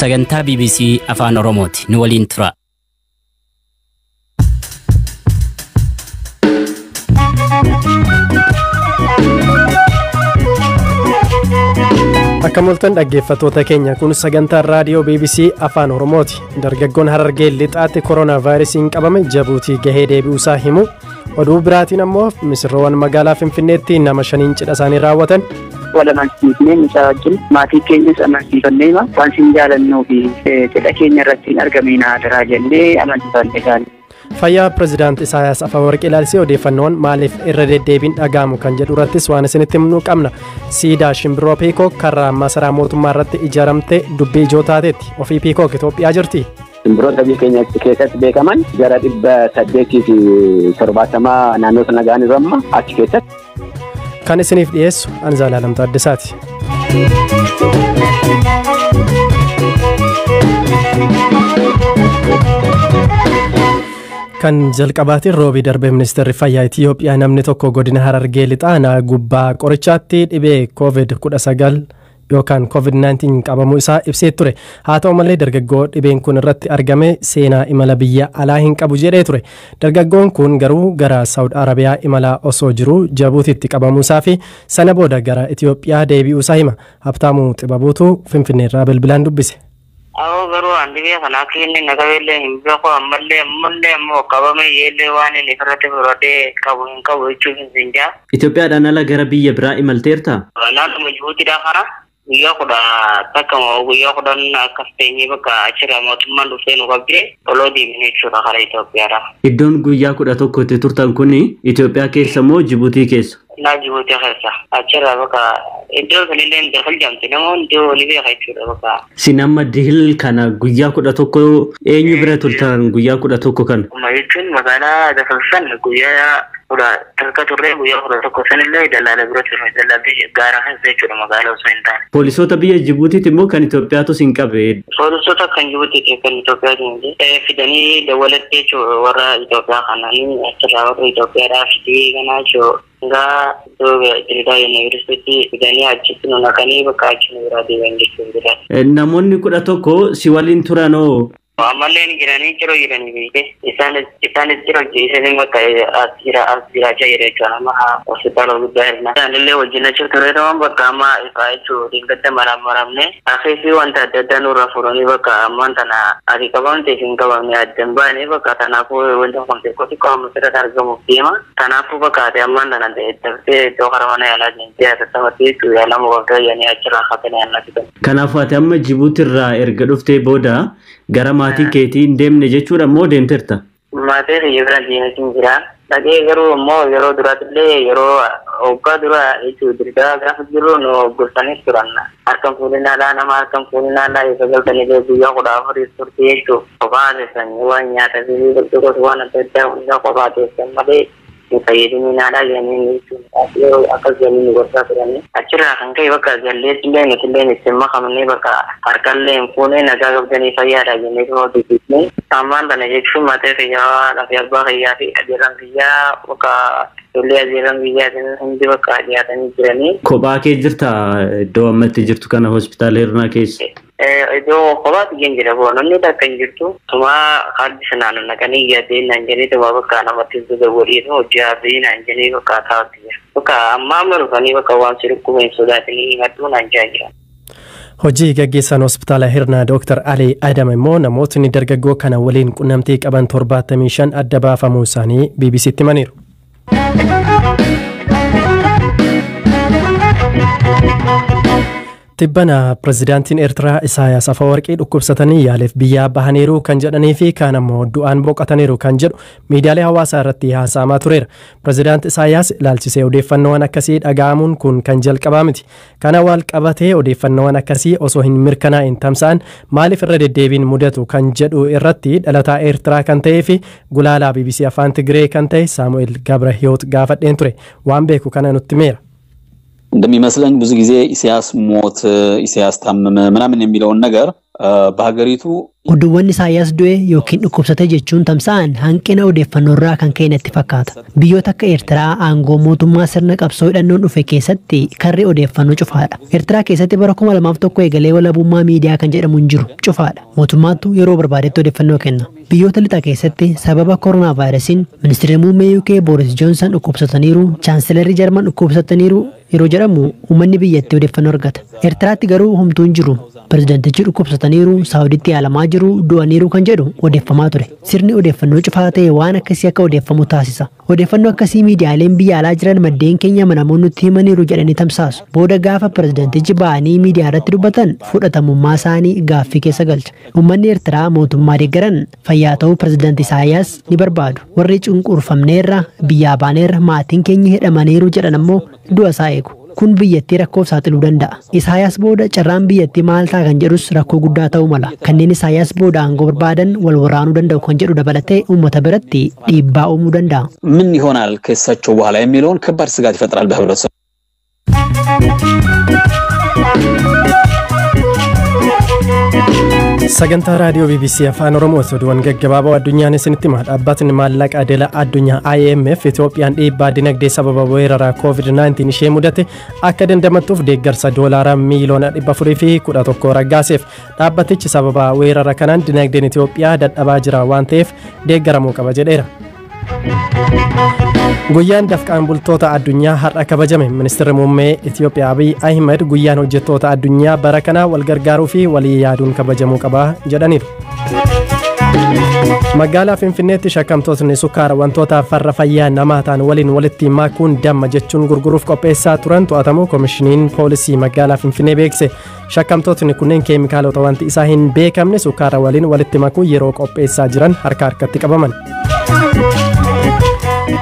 sagantaa BBC Afaan Oromooti. Nu waliin tura. Akkamoltan dhaggeeffattoota keenya kun sagantaa raadiyoo BBC Afaan Oromooti. Dargaggoon Harargee lixaatti kooronaavaayirasiin qabame Jabuutii gahee deebi'uusaa himu. Oduu biraatiin ammoo misirroowwan magaalaa Finfinneetti nama 5 cidha isaanii raawwatan. Walamansiifnee mucaa wajjin maatii keenyas amansiifannee waan siin jaalannuu fi cidha keenya irratti argamee naadaraa jennee amansiifannee gaali. Fayyaa Pireezidaant Isaayaas Afeworqii ilaalchisee odeeffannoon maaliif irra deddeebiin dhagahamu kan jedhu irrattis waan isinitti himnuu qabna. Siidaa shimbiroo Piikook karraa masaraa mootummaa irratti ijaaramte dubbii ijoo taateetti. Ofii Piikook Itoophiyaa jirti. Shimbirroota biyya keenya keessatti beekaman gara 870 naannoo sana ga'an irra achi keessatti. Kan isiniif dhiyeessu Anzaalaalam Taaddasaati. Kan jalqabaatiin roobii darbee ministeerri fayyaa Itiyoophiyaa namni tokko godina Harargee lixaa gubbaa qorichaatti dhibee COVID-19 yookaan COVID-19 qabamuu isaa ibsee ture. Haa ta'u malee dargaggoo dhibeen kun irratti argame seenaa imala biyya alaa hin qabu jedhee ture. Dargaggoon kun garuu gara Saawud Arabiyaa imala osoo jiru Jabuutitti qabamuusaa fi sana booda gara Itiyoophiyaa deebi'uusaa hima. Habtaamuu Xibabuutu Finfinneerraa bilbilaan dubbise. Awo garuu andibe kana kinni nagabelle himbako ammalle ammoo qabame yeelle waan inni irratti furate qabu jechuun sinjaa. Itoophiyaadhaan ala gara biyya biraa imalteerta? Naannoo Jibuutiidhaa kana guyyaa kudha takkama guyyaa kudhan akkas teenyee bakka achirraa mootummaan dhufee nu qabdee oloo deemnee jechuudha karaa Itoophiyaadha. Iddoon guyyaa 11 itti turtan kun Itoophiyaa keessa moo Jibuutii keessa? Na Jibuutii keessa achirraa bakka iddoo kanillee dafal jamte namoonni iddoo olii beeka jechuudha bakka. Sinamma dihil kana guyyaa 11 eenyu bira turtan guyyaa 11 kana? Jechuun magaalaa dafalsan guyyaa tarka turre guyyaa 11 sanillee dalaala bira turre dalaabii gaara keessa jechuudha magaalaa osoo hin taane. Poolisoota biyya Jibuutiitti immoo kan Itoophiyaatu sin qabe? Poolisoota kan Jibuutiitti kan Itoophiyaatti fidanii dawwalattee jechuudha warra Itoophiyaa kanaan achirraa warra Itoophiyaadhaa fidee ganaa jechuudha. Enggak, itu cerita universiti fidanii achitti nu naqanii bakka achi nu biraa deebi'an jechuudha. Namoonni 11 si waliin turanoo? Ammallee ni jiranii beekte isaanis jiran bakka as jiraachaa jira jechuudha amma hospitaala guddaa hirna. Isaanillee wajjin achi ture ta'an bakka amma ifaa jechuudha dingatta maramne afeefii wanta adda addaa nurra furanii bakka ammaan tana ati qabamte hin qabamne addan baane bakka tanaafuu wanta kamte kooti qabamu sirratti argamuuf deema. Tanaafuu bakka ati ammaan tana daftee iddoo karaa mana yaalaa deemtee atattamatee jechuudha yaalamu bakka yaanii achirraa hafanii yaannatti kan. Kanaafuu ati amma Jibuutirraa erga dhuftee booda gara maatii keetii hin deemne jechuudha moo deemteerta? Maatii kiyya bira deematiin jira. Dhaqee garuu immoo yeroo duraatillee yeroo hoggaa dura jechuudha dirgaa gaafa jiru nu gorsanii turan. Harkaan fuulinaadhaa nama harkaan fuulinaadhaa isa galtanillee guyyaa 14 turte jechuudha. Kophaa teessan waan nyaata fi gosoota waan adda addaa hundaa kophaa teessan malee fayyadaminaadhaa jedhanii jechuudha. Akkas jedhanii nu gorsaa turani. Achirraa kan ka'e bakka jalleettillee nutillee ittiin makamnee bakka harkallee hin fuunee nagaa qabdanii fayyaadhaa jennee tuma dubbifnee. Ammaan kana jechuun matee fayyaa lafee abbaa fayyaa fi adeeran fayyaa bakka ijoollee adeeran fayyaatiin hundi bakka dhiyaatanii jiranii. Kophaa kee jirta iddoo ammatti jirtu kana hospitaala Hirnaa keessa? Iddoo kophaatti geen jira boononni takka hin jirtu. Tuma kaardi sanaan naqanii yaadeen naan jedhee tuma bakka namatti waliin hojii haasa'ii naan jedhee bakka taa'utti jira. Bakka ammaa marufanii bakka waan sirriikkuma hin sodaatanii himadhuu naan jira. Hojii gaggeessaan hospitaala Hirnaa Dr. Ali Adam immoo namootni dargaggoo kana waliin qunnamtii qaban 75 adda baafamuu isaanii BBC'tti himaniiru. Tibbana Pireezidaantiin Eertiraa Isaayaas Afeworqii dhukkubsatanii yaaleef biyyaa bahaniiru kan jedhanii fi kaan ammoo du'aan boqotaniiru kan jedhu miidiyaalee hawaasaa irratti haasa'amaa tureera. Pireezidaant Isaayaas ilaalchisee odeeffannoowwan akkasii dhaga'amuun kun kan jalqabaa miti. Kana wal qabatee odeeffannoowwan akkasii osoo hin mirkanaa'in tamsa'an maaliif irra deddeebiin mudatu kan jedhu irratti dhalataa Eertiraa kan ta'ee fi gulaalaa BBC Afaan Tigree kan ta'e Saamu'eel Gabrahiyoot gaafadheen ture. Waan beeku kana nutti meera. እንደሚመስለኝ ብዙ ጊዜ ኢሳያስ ሞት ኢሳያስ ታመመ ምናምን የሚለውን ነገር በሀገሪቱ Oduuwwan Isaayyaas du'e yookiin dhukkubsate jechuun tamsa'an hanqina odeeffannoorraa kan ka'e natti fakkaata. Biyyoota akka Eertiraa aangoo mootummaa sirna qabsoo hidhannoon dhufe keessatti karri odeeffannoo cufaadha. Eertiraa keessatti bara 2001 eegalee walabummaa miidiyaa kan jedhamu hin jiru cufaadha. Mootummaatu yeroo barbaadetti odeeffannoo kenna. Biyyoota lixaa keessatti sababa koronaa vaayirasiin ministeerri muummee UK Boris Johnson dhukkubsataniiru, chaansilarri Jarman dhukkubsataniiru yeroo jedhamu uummanni biyyattii odeeffannoo argata. Eertiraatti garuu homtuu hin jiru. Pirezidaantichi dhukkubsataniiru, Saawuditti yaalamaa jiru, du'aniiru kan jedhu odeeffamaa ture. Sirni odeeffannoo cufaa ta'e waan akkasii akka odeeffamu taasisa. Odeeffannoo akkasii miidiyaaleen biyya alaa jiran maddeen keenya amanamoon nutti himaniiru jedhanii tamsaasu. Booda gaafa pirezidaantichi ba'anii miidiyaa irratti dubbatan fudhatamummaa isaanii gaaffii keessa galcha. Uummanni Eertiraa mootummaa deeggaran fayyaa ta'uu pirezidaanti Isaayyaas ni barbaadu. Warri cunqurfamneerra, biyyaa baaneerra, maatiin keenya hidhamaniiru jedhan ammoo du'a isaa eegu. Kun biyyattii rakkoof saaxiluu danda'a. Isaayyaas booda carraan biyyattii maal ta'a kan jedhus rakkoo guddaa ta'uu mala. Kanneen Isaayyaas booda aangoo barbaadan wal waraanuu danda'u kan jedhu dabalatee uummata biratti dhiibbaa uumuu danda'a. ምን ይሆናል ከእሳቸው በኋላ የሚለውን ከባድ ስጋት ይፈጥራል በህብረተሰቡ። Sagantaa raadiyoo BBC Afaan Oromoo oduuwwan gaggabaaboo addunyaan isinitti hima. Dhaabbatni maallaqa adeela addunyaa IMF Itoophiyaan dhiibbaa dinagdee sababa weerara COVID-19 ishee mudate akka dandamattuuf deeggarsa doolaaraa miiliyoona 411 raggaaseef. Dhaabbatichi sababa weerara kanaan dinagdeen Itoophiyaa dadhabaa jira waan ta'eef deeggaramuu qaba jedheera. Guyyaan dafqaan bultoota addunyaa har'a kabajame. Ministeerri muummee Itoophiyaa Abiy Ahmed guyyaan hojjettoota addunyaa bara kanaa wal gargaaruu fi walii yaaduun kabajamuu qaba jedhaniiru. Magaalaa Finfinneetti shakkamtootni sukkaara wantoota farra fayyaa namaa ta'an waliin walitti makuun damma jechuun gurguruuf qopheessaa turan to'atamuu koomishiniin poolisii magaalaa Finfinnee beekse. Shakkamtootni kunneen keemikaalota wanti isaa hin beekamne sukkaara waliin walitti makuu yeroo qopheessaa jiran harkatti qabaman.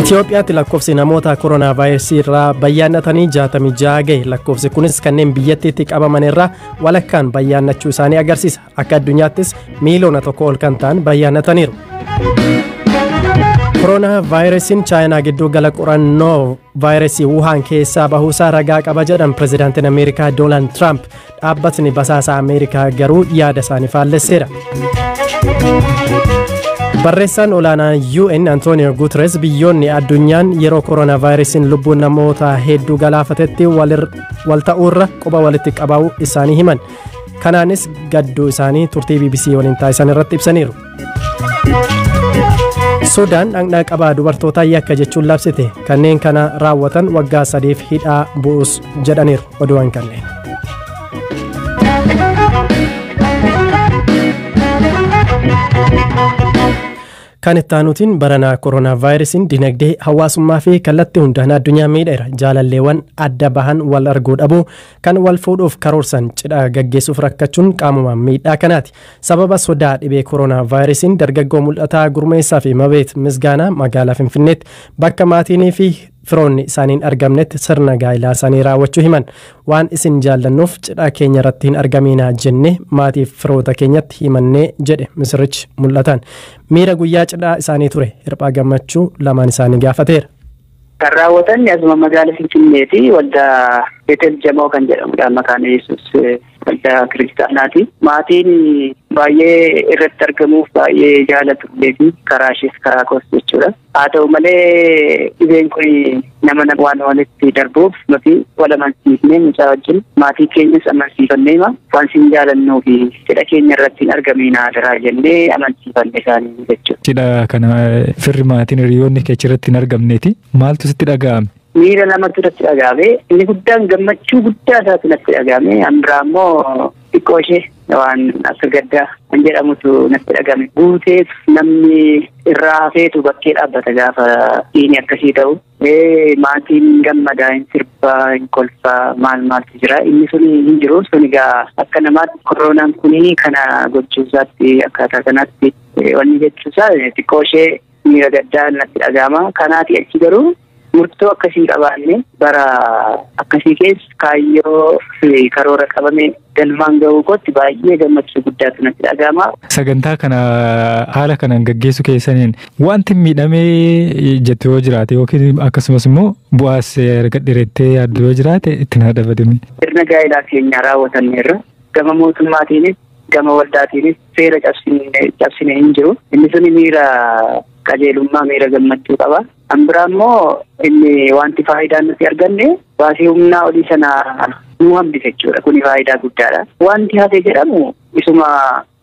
Itoophiyaatti lakkoofsi namoota koronaa vaayirasii irraa bayyaannatanii 66 gahe. Lakkoofsi kunis kanneen biyyattiitti qabaman irraa walakkaan bayyaannachuu isaanii agarsiisa. Akka addunyaattis miiliyoona 1 ol kan ta'an bayyaannataniiru. Koronaa vaayirasiin Chaayinaa gidduu gala qorannoo vaayirasii Wuhaan keessaa bahuusaa ragaa qaba jedhan pirezidaantiin Ameerikaa Doonaald Tiraamp. Dhaabbatni basaasa Ameerikaa garuu yaada isaanii faallesseera. Barreessaan olaanaa UN Antonio Guterres biyyoonni addunyaan yeroo koronaa vaayirasiin lubbuun namoota hedduu galaafatetti wal ta'uurra quba walitti qabuu isaanii himan. Kanaanis gadduu isaanii turtii BBC waliin taasisan irratti ibsaniiru. Sudaan dhaqdhaqaa dubartootaa yakka jechuun labsite. Kanneen kana raawwatan waggaa 3 hidhaa bu'us jedhaniiru. Oduuwwan kanneen. Kan itti aanutiin baranaa koronaa vaayirasiin dinagdee hawaasummaa fi kallattii hundaan addunyaa miidheera. Jaalalleewwan adda bahan wal arguu dhabuu kan wal fuudhuuf karoorsan cidha gaggeessuuf rakkachuun qaamumaan miidhaa kanaati. Sababa sodaa dhibee koronaa vaayirasiin dargaggoo mul'ataa gurmeessaa fi mabeet misgaanaa magaalaa Finfinneetti bakka maatiinii fi firoonni isaaniin argamnetti sirna gaa'ilaa isaanii raawwachuu himan. Waan isin jaallannuuf cidha keenya irratti hin argaminaa jenne maatiif firoota keenyatti himannee jedhe misirrichi mul'atan. Miira guyyaa cidhaa isaanii ture hirphaa gammachuu lamaan isaanii gaafateera. Kan raawwatan asuma magaalaa Finfinneeti waldaa Beetel Jamoo kan jedhamudha. Maqaan Yesuus waldaa kiristaanaati. Maatiin baay'ee irratti argamuuf baay'ee jaallatullee fi karaa ishees karaa koos jechuudha. Haa ta'u malee dhibeen kun nama waan walitti darbuuf nuti wal amansiifnee mucaa wajjin maatii keenyas amansiifannee waan isin jaallannuu fi cidha keenya irratti hin argaminaa daraa jennee amansiifanne isaanii jechuudha. Cidha kana firri maatiin hiriyoonni keessa irratti hin argamneeti. Maaltu sitti dhaga'ame? Miira namatti irratti dhaga'ame. Inni guddaan gammachuu guddaa isaatti natti dhaga'ame. Ambiraa immoo xiqqoo ishee waan akka gaddaa kan jedhamutu natti dhaga'ame. Guuteef namni irraa hafeetu bakkee dhaabbata gaafa dhiini akkasii ta'u. Maatiin gammadaa hin sirbaa hin kolfaa maaltu jira. Inni suni hin jiru. Suni egaa akka namaatti koronaan kuni kana gochuusaatti akkaataa kanatti wanni jechuusaa xiqqoo ishee miira gaddaa natti dhaga'ama. Kanaati achi garuu murtoo akkasii qabaanne bara akkasii keessa kaayyoo fi karoora qabame galmaan ga'uu kootti baay'ee gammachuu guddaatu natti dhaga'ama. Sagantaa kana haala kanaan gaggeessu keessaniin wanti miidhamee jettu yoo jiraate yookiin akkasumas immoo bu'aas argadhireettee yaaddu yoo jiraate itti na dabalimi. Sirna gaa'ilaa keenya raawwatanneerra gama mootummaatiinis gama waldaatiin seera cabsine hin jiru. Inni sun miira qajeelummaa miira gammachuu qaba. Ambiraa immoo inni wanti faayidaan nuti arganne baasii humnaa olii sana nu hambise jechuudha. Kuni faayidaa guddaadha. Wanti hafe jedhamu isuma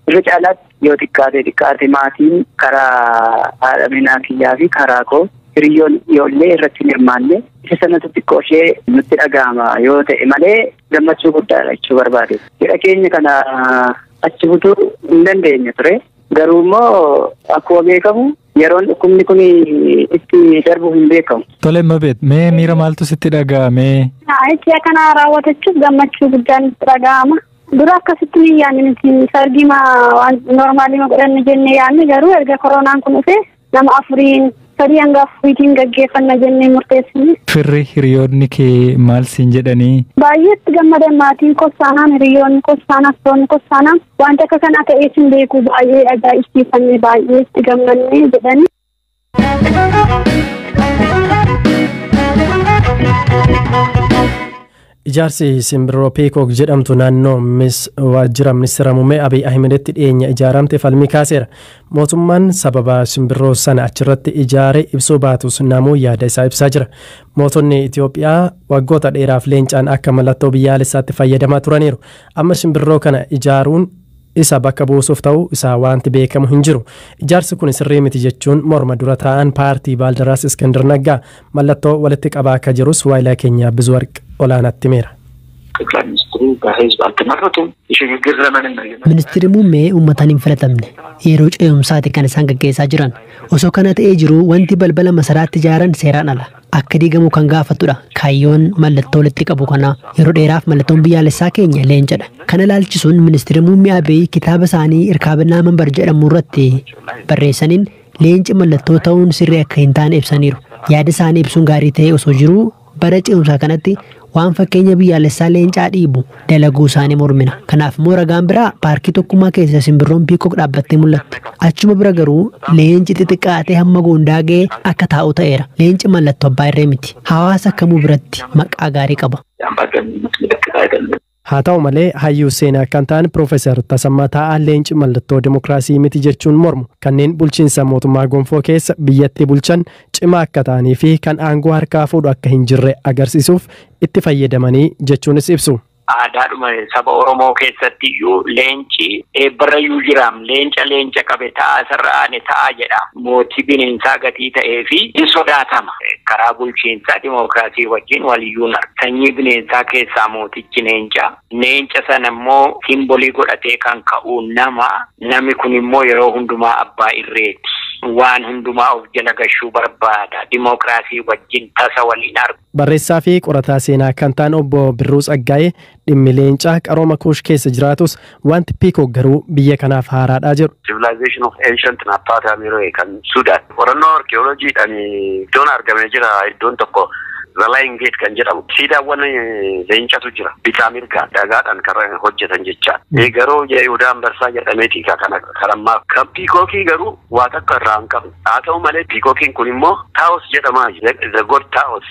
irra caalaatti yoo xiqqaate maatiin karaa haadha manaa kiyyaa fi karaa koo hiriyoon ijoollee irratti hin hirmaanne isa sanatu xiqqoo ishee nutti dhaga'ama yoo ta'e malee gammachuu guddaadha jechuu barbaade. Hidha keenya kana achi butuu hin dandeenye ture. Garuu immoo akkuma beekamu yeroon dhukkubni kun itti darbu hin beekamu. Tole Mabeet, mee miira maaltu sitti dhaga'ame? Itti kana raawwatachuuf gammachuu guddaan itti dhaga'ama. Dura akkasitti ni yaadne nuti sargima normaalii godhanne jennee yaadne garuu erga koronaan kun dhufe nama 3 hanga 4 gaggeeffanna jennee murteessine. Firri hiriyoonni kee maal siin jedhanii? Baay'eetti gammadan maatiin kossaanaan hiriyoonni kossaanaan firoonni kossaanaan wanta akka kana ta'ee sin beeku baay'ee ajaa'ibsiifannee baay'eetti gammannee jedhanii. Ijaarsi simbirroo Peekook jedhamtu naannoo waajjira ministeera muummee Abiy Ahimeditti dhiyeenya ijaaramte falmii kaaseera. Mootummaan sababa simbirroo sana achirratti ijaare ibsuu baatus namuu yaada isaa ibsaa jira. Mootonni Itoophiyaa waggoota dheeraaf leencaan akka mallattoo biyyaalessaatti fayyadamaa turaniiru. Amma simbirroo kana ijaaruun isa bakka buusuuf ta'u isaa wanti beekamu hin jiru. Ijaarsi kun sirrii miti jechuun morma dura taa'an paartii Baaldaraas Iskandar Naggaa mallattoo walitti qabaa akka jirus waayilaa keenya Bizwarq olaanaatti meera. Ministeerri muummee uummataan hin filatamne yeroo ce'umsaati kan isaan gaggeessaa jiran. Osoo kana ta'ee jiru wanti balbala masaraatti ijaaran seeraan ala. Akka diigamu kan gaafatudha. Kaayyoon mallattoo walitti qabu kana yeroo dheeraaf mallattoon biyyaalessaa keenya leencadha. Kana ilaalchisuun ministeerri muummee Abiy kitaaba isaanii irkaabinaa manbar jedhamu irratti barreessaniin leenci mallattoo ta'uun sirrii akka hin taane ibsaniiru. Yaada isaanii ibsuun gaarii ta'e osoo jiru bara ce'umsaa kanatti waan fakkeenya biyyaalessaa leencaa dhiibu dalaguu isaanii mormina. Kanaaf immoo ragaan biraa paarkii tokkummaa keessa simbirroon Peekook dhaabbattee mul'atte. Achuma bira garuu leenci xixiqqaatee hamma goondaa ga'ee akka taa'u ta'eera. Leenci mallattoo abbaa irree miti. Hawaasa kamuu biratti maqaa gaarii qaba. Haa ta'u malee hayyuu seenaa kan ta'an Piroofeesar Tasammaa Taa'aa leenci mallattoo dimokiraasii miti jechuun mormu kanneen bulchiinsa mootummaa gonfoo keessa biyyatti bulchan cimaa akka ta'anii fi kan aangoo harkaa fuudhu akka hin jirre agarsiisuuf itti fayyadamanii jechuunis ibsu. Aadaadhuma saba Oromoo keessatti iyyuu leenci eebbarrayyuu jiraam leenca qabe ta'a sarraane ta'a jedha. Mootii bineensaa gatii ta'ee fi hin sodaatama. Karaa bulchiinsaa dimokiraasii wajjin waliyyuun sanyii bineensaa keessaa mootichi leenca. Leenca sana immoo simbolii godhatee kan ka'u namni kun immoo yeroo hundumaa abbaa irreeti. Waan hundumaa of jala gashuu barbaada. Dimokiraasii wajjin tasa waliin argu. Barreessaa fi qorataa seenaa kan ta'an obbo Birruu Tsaggaayee dhimmi leencaa qarooma kuush keessa jiraatus wanti Peekook garuu biyya kanaaf haaraadhaa jiru. Civilization of ancient Napata Miroo kan Sudan. Qorannoo arkeoloojiidhaan iddoon argamee jira iddoon tokko Zalayin Gate kan jedhamu. Siidaawwan leencatu jira. Bitaa mirgaa dhagaadhaan kan hojjetan jecha. Garuu Yihudaa Anbarsaa jedhameeti kan ammaa. Kan Peekookii garuu waa takka irraa hin qabu. Haa ta'u malee Peekookiin kun immoo Taos jedhama. The God Taos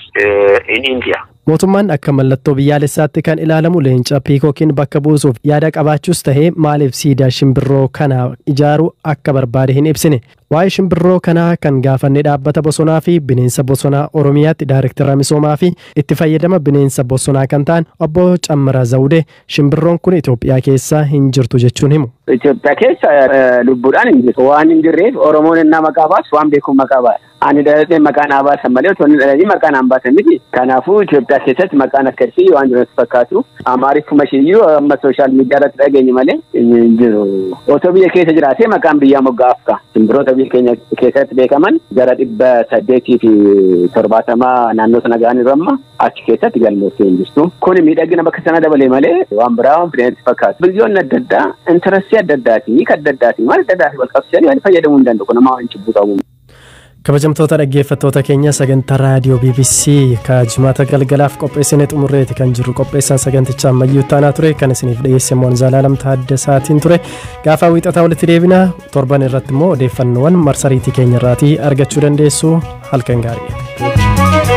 in India. Mootummaan akka mallattoo biyyaalessaatti kan ilaalamu leenca Peekookiin bakka buusuuf yaada qabaachuus tahee maaliif siidaa shimbirroo kana ijaaruu akka barbaade hin ibsine. Waa'ee shimbirroo kanaa kan gaafanne dhaabbata bosonaa fi bineensa bosonaa Oromiyaatti daayirektara misoomaa fi itti fayyadama bineensa bosonaa kan ta'an obbo Cammaraa Zawudee shimbirroon kun Itoophiyaa keessa hin jirtu jechuun himu. Itoophiyaa keessa lubbuudhaan hin jirtu waan hin jirreef Oromoon innaa maqaa baasu waan beekuun maqaa baasa. Ani dhalatee maqaan baasan malee otoo inni dhalatee maqaan baasan miti. Kanaafuu Itoophiyaa keessatti maqaan akkasii waan jirutti fakkaatu. Amaariffuma isheeyyuu amma sooshaal miidiyaa irratti dhageenye malee hin jiru. Otoo biyya keessa jiraatee maqaan biyyaa moggaafka. Simbirroota biyya keenya keessatti beekaman gara 870 naannoo sana ga'anii ramma achi keessatti galmeessee hin jirtu. Kun miidhagina bakka sana dabalee malee waan biraa waan fidanitti fakkaatu. Biyyoonni adda addaa intarasii adda addaati hiika adda addaati maal adda addaati wal qabsiisanii waan fayyadamuu hin danda'u. Namaa waan cibbuu qabu. Kabajamtoota dhaggeeffattoota keenya sagantaa raadiyoo BBC jimaata galgalaaf qopheessine xumurreeti kan jiru qopheessaan sagantichaa ammayyuu taanaa ture kan isiniif dhiyeesse immoo Zalaalam Taaddasaatiin ture gaafa wiixataa walitti deebina torban irratti immoo odeeffannoowwan marsariitii keenya irraatii argachuu dandeessu halkan gaarii.